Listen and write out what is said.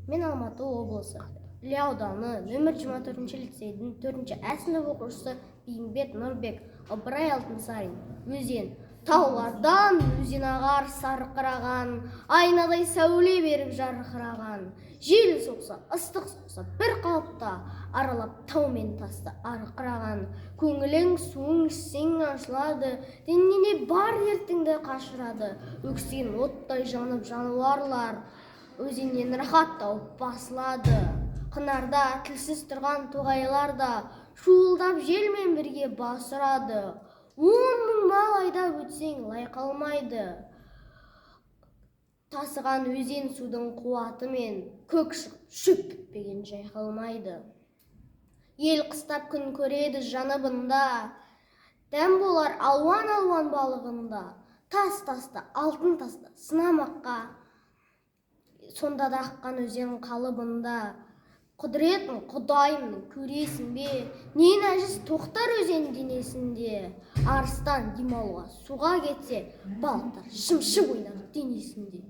Мен Алматы облысы Іле ауданы нөмір 24 лицейдің 4-ші А сынып оқушысы Бейімбет Нұрбек. Ыбырай Алтынсарин. Өзен. Таулардан өзен ағар сарқыраған, айнадай сәуле беріп жарқыраған. Жел соқса, ыстық соқса, бір қалыпта аралап тау мен тасты арқыраған. Көңілің суың ішсең ашылады, денеңе бар дертіңді қашырады. Өксіген оттай жанып жануарлар өзеннен рахат тауып басылады. Қынарда тілсіз тұрған тоғайлар да шуылдап желмен бірге бас ұрады. 10.000 мал айдап өтсең лай қалмайды. Тасыған өзен судың қуатымен көк шөп бітпеген жай қалмайды. Ел қыстап күн көреді жаныбында, дәм болар алуан балығында. Тас-таста, алтын таста сынамаққа, сонда да аққан өзен қалыбында. Құдіретін құдайымның көресің бе, не нәжіс тоқтар өзен денесінде. Арыстан демалуға суға кетсе, балықтар шымшып ойнар денесінде.